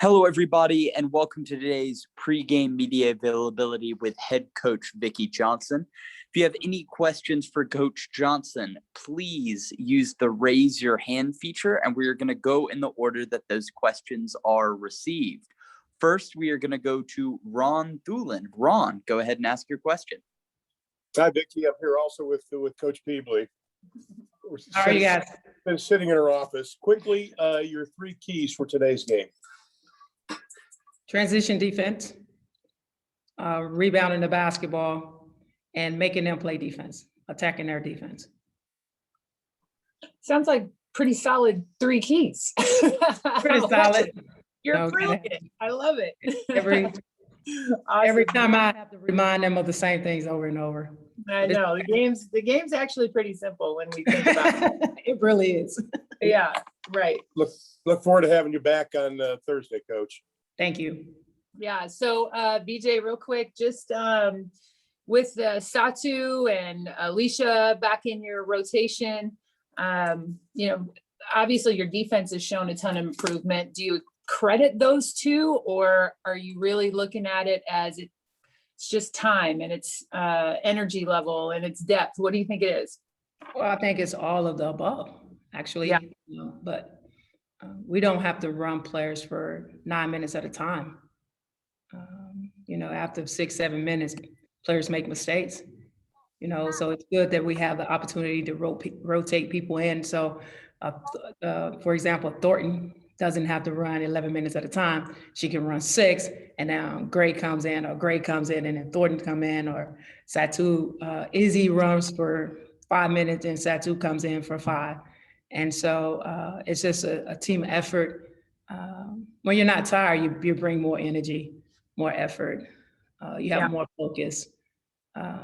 Hello, everybody, and welcome to today's pregame media availability with head coach Vickie Johnson. If you have any questions for Coach Johnson, please use the raise your hand feature, and we are going to go in the order that those questions are received. First, we are going to go to Ron Thulin. Ron, go ahead and ask your question. Hi, Vickie. I'm here also with Coach Peebley. How are you guys? Been sitting in her office. Quickly, your three keys for today's game. Transition defense, rebounding the basketball, and making them play defense, attacking their defense. Sounds like pretty solid three keys. Pretty solid. You're Okay. brilliant. I love it. Every time I have to remind them of the same things over and over. I know the game's actually pretty simple when we think about it. It really is. Yeah, right. Look forward to having you back on Thursday, Coach. Thank you. Yeah. So BJ, real quick, just with Satu and Alicia back in your rotation, obviously your defense has shown a ton of improvement. Do you credit those two, or are you really looking at it as it's just time and it's energy level and it's depth? What do you think it is? Well, I think it's all of the above, actually. Yeah. But we don't have to run players for 9 minutes at a time. After 6-7 minutes, players make mistakes. So it's good that we have the opportunity to rotate people in. So, for example, Thornton doesn't have to run 11 minutes at a time. She can run 6, and now Gray comes in, and then Thornton come in, or Satu. Izzy runs for 5 minutes, and Satu comes in for 5. And so it's just a team effort. When you're not tired, you bring more energy, more effort. You have more focus.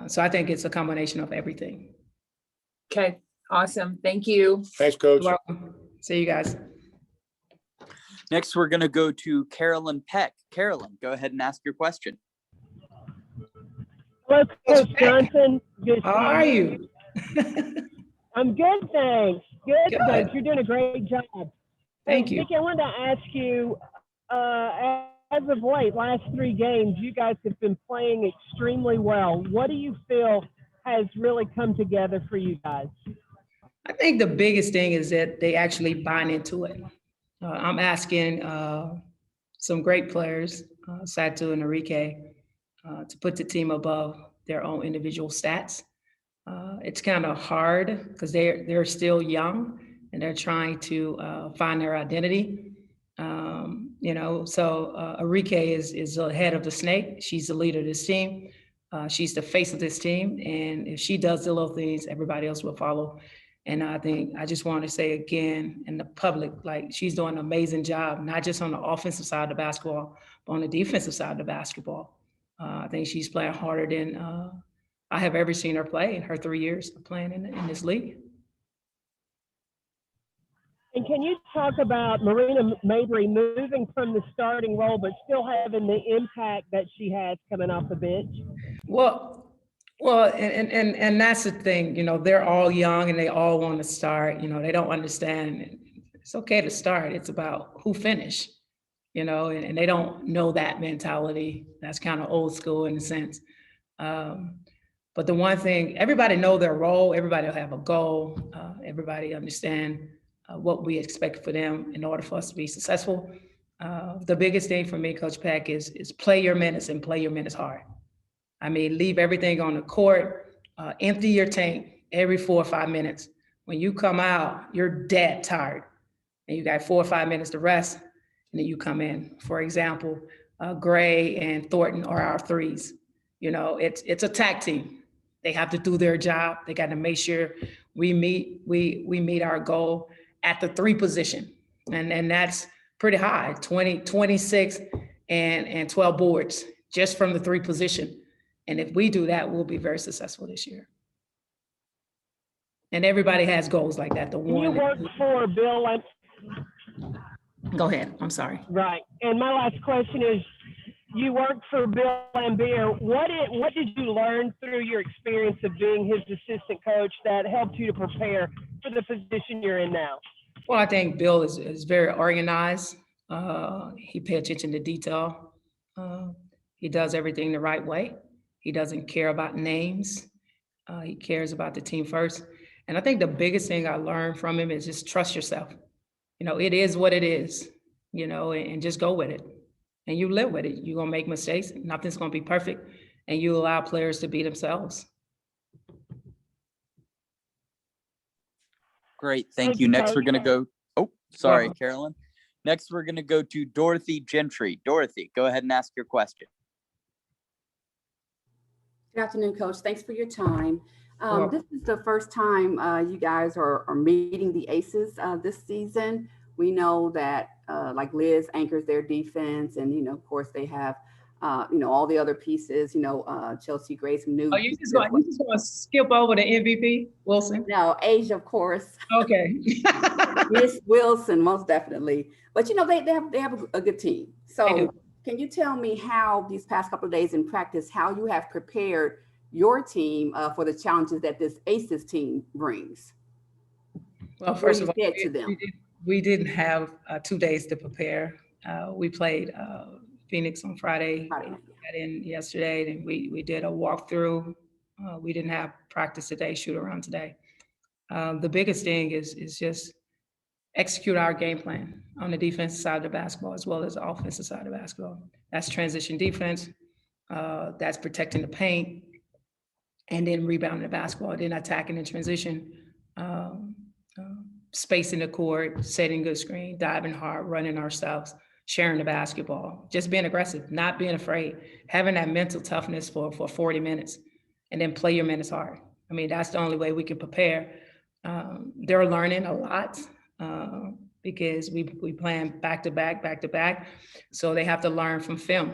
So I think it's a combination of everything. Okay, awesome. Thank you. Thanks, Coach. You're welcome. See you guys. Next, we're going to go to Carolyn Peck. Carolyn, go ahead and ask your question. Hello, Coach Johnson. How are you? I'm good, thanks. Good, Good. thanks. You're doing a great job. Thank you. Vickie, I wanted to ask you, as of late, last 3 games, you guys have been playing extremely well. What do you feel has really come together for you guys? I think the biggest thing is that they actually buy into it. I'm asking some great players, Satu and Enrique, to put the team above their own individual stats. It's kind of hard because they're still young and they're trying to find their identity. So Enrique is the head of the snake. She's the leader of this team. She's the face of this team. And if she does the little things, everybody else will follow. And I just want to say again, in the public, like, she's doing an amazing job, not just on the offensive side of the basketball, but on the defensive side of the basketball. I think she's playing harder than I have ever seen her play in her 3 years of playing in this league. And can you talk about Marina Mabry moving from the starting role, but still having the impact that she has coming off the bench? Well, and that's the thing, they're all young and they all want to start, they don't understand. It's okay to start. It's about who finished, and they don't know that mentality. That's kind of old school in a sense. But the one thing, everybody know their role. Everybody will have a goal. Everybody understand what we expect for them in order for us to be successful. The biggest thing for me, Coach Peck, is play your minutes and play your minutes hard. I mean, leave everything on the court, empty your tank every 4 or 5 minutes. When you come out, you're dead tired and you got 4 or 5 minutes to rest, and then you come in. For example, Gray and Thornton are our 3s. It's a tag team. They have to do their job. They got to make sure we meet our goal at the 3 position. And that's pretty high, 26 and 12 boards just from the 3 position. And if we do that, we'll be very successful this year. And everybody has goals like that. You work for Bill. Go ahead. I'm sorry. Right. And my last question is, you worked for Bill Lambier. What did you learn through your experience of being his assistant coach that helped you to prepare for the position you're in now? Well, I think Bill is very organized. He pays attention to detail. He does everything the right way. He doesn't care about names. He cares about the team first. And I think the biggest thing I learned from him is just trust yourself. It is what it is, and just go with it. And you live with it. You're going to make mistakes. Nothing's going to be perfect. And you allow players to be themselves. Great. Thank you. Next, we're going to go. Oh, sorry, Welcome. Carolyn. Next, we're going to go to Dorothy Gentry. Dorothy, go ahead and ask your question. Good afternoon, Coach. Thanks for your time. Welcome. This is the first time you guys are meeting the Aces this season. We know that like Liz anchors their defense, and of course they have all the other pieces. Chelsea Grace, new. Oh, you just going to skip over the MVP, Wilson? No, Asia, of course. Okay. Miss Wilson, most definitely. But they have a good team. So can you tell me how these past couple of days in practice, how you have prepared your team for the challenges that this Aces team brings? Well, first of all, to them? we didn't have 2 days to prepare. We played Phoenix on Friday, Friday. got in yesterday, and we did a walkthrough. We didn't have practice today, shoot around today. The biggest thing is just execute our game plan on the defensive side of the basketball as well as the offensive side of the basketball. That's transition defense, that's protecting the paint, and then rebounding the basketball, then attacking in transition, spacing the court, setting good screen, diving hard, running ourselves, sharing the basketball, just being aggressive, not being afraid, having that mental toughness for 40 minutes, and then play your minutes hard. I mean, that's the only way we can prepare. They're learning a lot because we playing back to back. So they have to learn from film.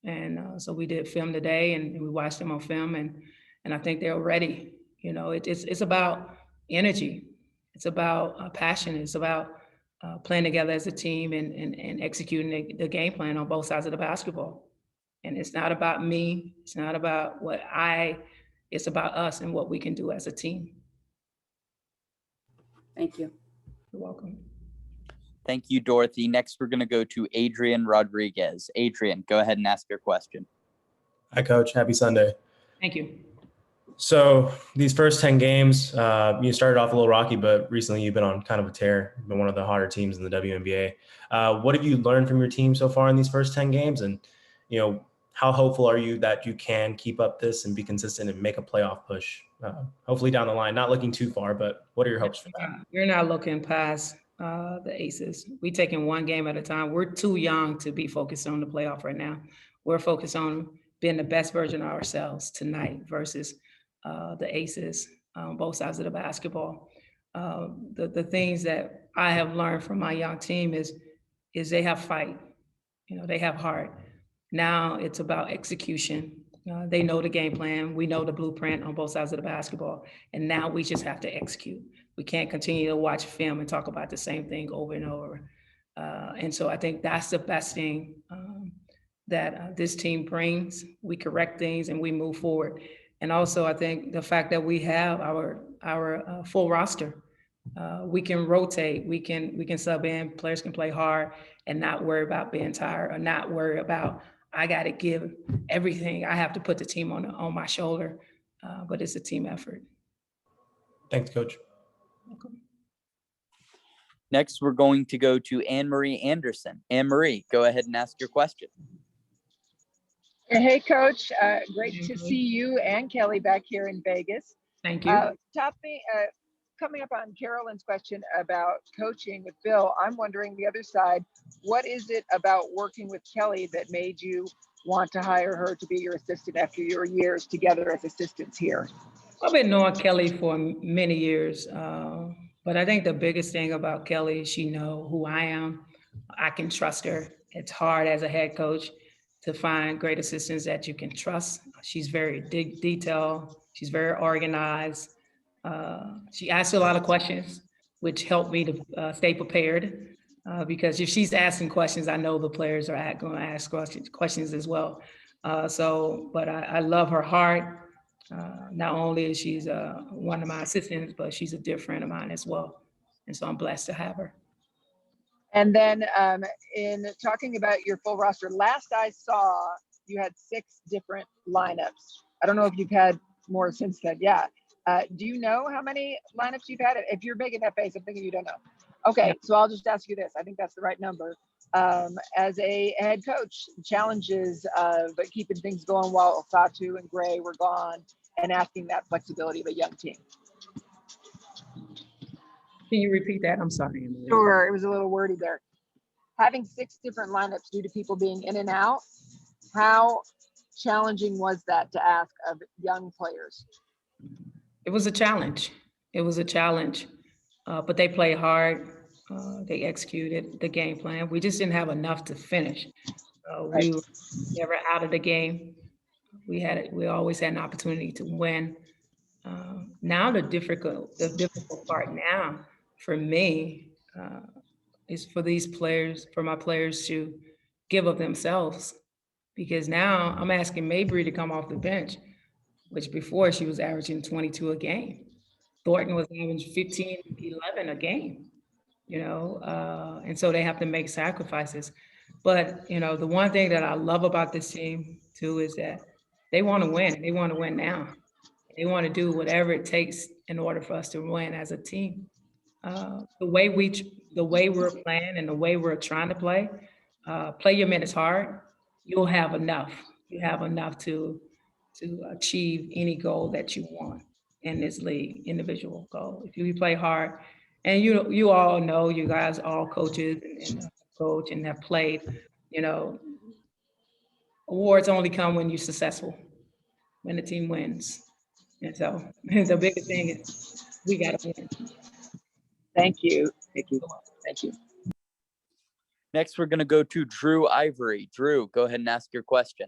And so we did film today, and we watched them on film, and I think they're ready. It's about energy. It's about passion. It's about playing together as a team and executing the game plan on both sides of the basketball. And it's not about me. It's not about it's about us and what we can do as a team. Thank you. You're welcome. Thank you, Dorothy. Next, we're going to go to Adrian Rodriguez. Adrian, go ahead and ask your question. Hi, Coach. Happy Sunday. Thank you. So these first 10 games, you started off a little rocky, but recently you've been on kind of a tear. You've been one of the hotter teams in the WNBA. What have you learned from your team so far in these first 10 games? And, how hopeful are you that you can keep up this and be consistent and make a playoff push? Hopefully down the line, not looking too far, but what are your hopes for that? You're not looking past the Aces. We're taking one game at a time. We're too young to be focused on the playoff right now. We're focused on being the best version of ourselves tonight versus the Aces on both sides of the basketball. The things that I have learned from my young team is they have fight. They have heart. Now it's about execution. They know the game plan. We know the blueprint on both sides of the basketball. And now we just have to execute. We can't continue to watch film and talk about the same thing over and over. And so I think that's the best thing that this team brings. We correct things and we move forward. And also I think the fact that we have our full roster, we can rotate, we can sub in, players can play hard and not worry about being tired or not worry about, I got to give everything. I have to put the team on my shoulder, but it's a team effort. Thanks, Coach. Welcome. Next, we're going to go to Anne-Marie Anderson. Anne-Marie, go ahead and ask your question. Hey, Coach. Great to see you and Kelly back here in Vegas. Thank you. Coming up on Carolyn's question about coaching with Bill, I'm wondering the other side, what is it about working with Kelly that made you want to hire her to be your assistant after your years together as assistants here? I've been knowing Kelly for many years, but I think the biggest thing about Kelly, she knows who I am. I can trust her. It's hard as a head coach to find great assistants that you can trust. She's very detailed. She's very organized. She asks a lot of questions, which helped me to stay prepared. Because if she's asking questions, I know the players are going to ask questions as well. But I love her heart. Not only is she one of my assistants, but she's a dear friend of mine as well. And so I'm blessed to have her. And then in talking about your full roster, last I saw, you had 6 different lineups. I don't know if you've had more since then. Yeah. Do you know how many lineups you've had? If you're making that face, I'm thinking you don't know. Okay, so I'll just ask you this. I think that's the right number. As a head coach, challenges of keeping things going while Fatu and Gray were gone and asking that flexibility of a young team. Can you repeat that? I'm sorry. Emily. Sure, it was a little wordy there. Having 6 different lineups due to people being in and out, how challenging was that to ask of young players? It was a challenge. It was a challenge, but they played hard. They executed the game plan. We just didn't have enough to finish. We were never out of the game. We always had an opportunity to win. Now the difficult part now for me is for my players to give of themselves, because now I'm asking Mabry to come off the bench, which before she was averaging 22 a game. Thornton was averaging 15, 11 a game, and so they have to make sacrifices. But, the one thing that I love about this team too is that they want to win. They want to win now. They want to do whatever it takes in order for us to win as a team. The way we're playing and the way we're trying to play your minutes hard. You'll have enough. You have enough to achieve any goal that you want in this league, individual goal. If you play hard, and you all know, you guys all coaches and coach and have played, awards only come when you're successful, when the team wins. And so the biggest thing is we got to win. Thank you. Thank you. Thank you. Next, we're going to go to Drew Ivory. Drew, go ahead and ask your question.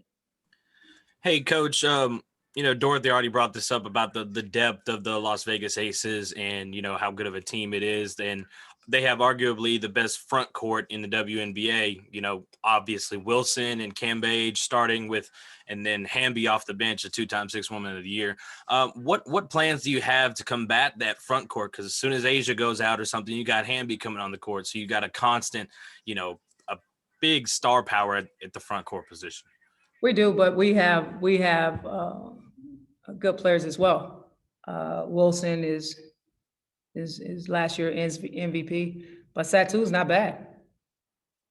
Hey, Coach. Dorothy already brought this up about the depth of the Las Vegas Aces and, how good of a team it is. And they have arguably the best front court in the WNBA, obviously Wilson and Cambage starting with, and then Hamby off the bench, a 2-time 6 Woman of the Year. What plans do you have to combat that front court? Because as soon as Asia goes out or something, you got Hamby coming on the court. So you got a constant, a big star power at the front court position. We do, but we have good players as well. Wilson is last year MVP, but Satu is not bad.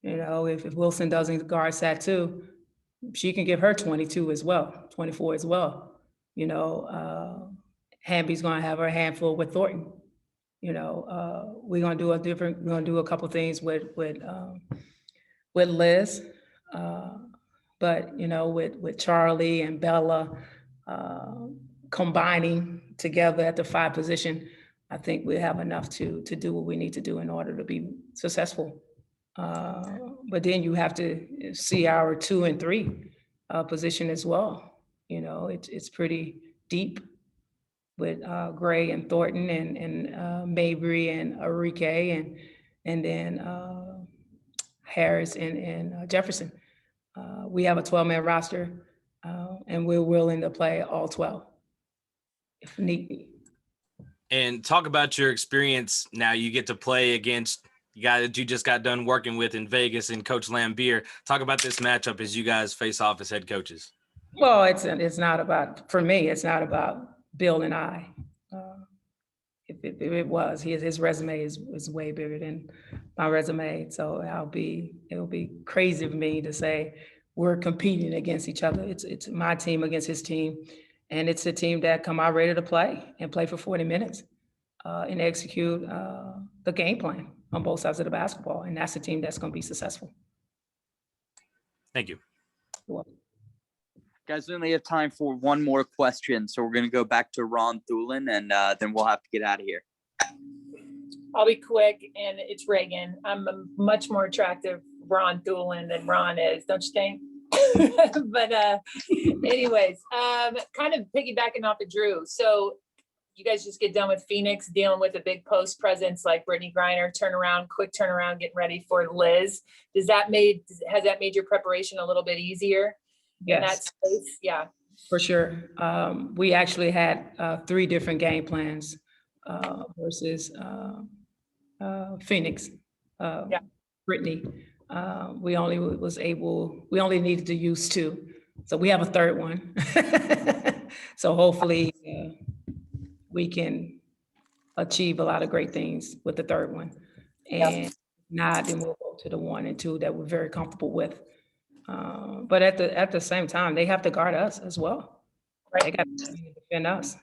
If Wilson doesn't guard Satu, she can give her 22 as well, 24 as well. Hamby's gonna have her handful with Thornton. We're gonna do a couple things with Liz. But with Charlie and Bella combining together at the 5 position, I think we have enough to do what we need to do in order to be successful. But then you have to see our 2 and 3 position as well. It's pretty deep with Gray and Thornton and Mabry and Enrique and then Harris and Jefferson. We have a 12-man roster, and we're willing to play all 12 if need be. And talk about your experience now. You get to play against the guy that you just got done working with in Vegas and Coach Lambier. Talk about this matchup as you guys face off as head coaches. Well, it's not about, for me, it's not about Bill and I. If it was, his resume is way bigger than my resume. So it'll be crazy of me to say we're competing against each other. It's my team against his team. And it's a team that come out ready to play and play for 40 minutes and execute the game plan on both sides of the basketball. And that's the team that's going to be successful. Thank you. You're welcome. Guys, we only have time for one more question. So we're going to go back to Ron Thulin, and then we'll have to get out of here. I'll be quick, and it's Reagan. I'm a much more attractive Ron Thulin than Ron is, don't you think? But anyways, kind of piggybacking off of Drew. So you guys just get done with Phoenix, dealing with a big post presence like Brittany Griner, quick turnaround, getting ready for Liz. Has that made your preparation a little bit easier? Yes. In that space? Yeah. For sure. We actually had 3 different game plans versus Phoenix. Brittany. We only needed to use 2. So we have a third one. So hopefully we can achieve a lot of great things with the third one. And not, then we'll go to the 1 and 2 that we're very comfortable with. But at the same time, they have to guard us as well. Right. They got to defend us.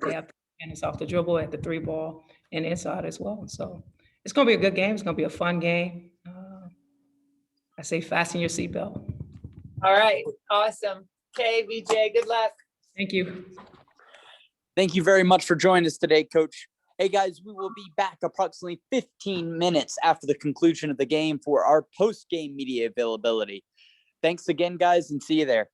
They have to defend us off the dribble at the 3 ball and inside as well. So it's going to be a good game. It's going to be a fun game. I say fasten your seatbelt. All right. Awesome. Okay, VJ, good luck. Thank you. Thank you very much for joining us today, Coach. Hey, guys, we will be back approximately 15 minutes after the conclusion of the game for our post-game media availability. Thanks again, guys, and see you there.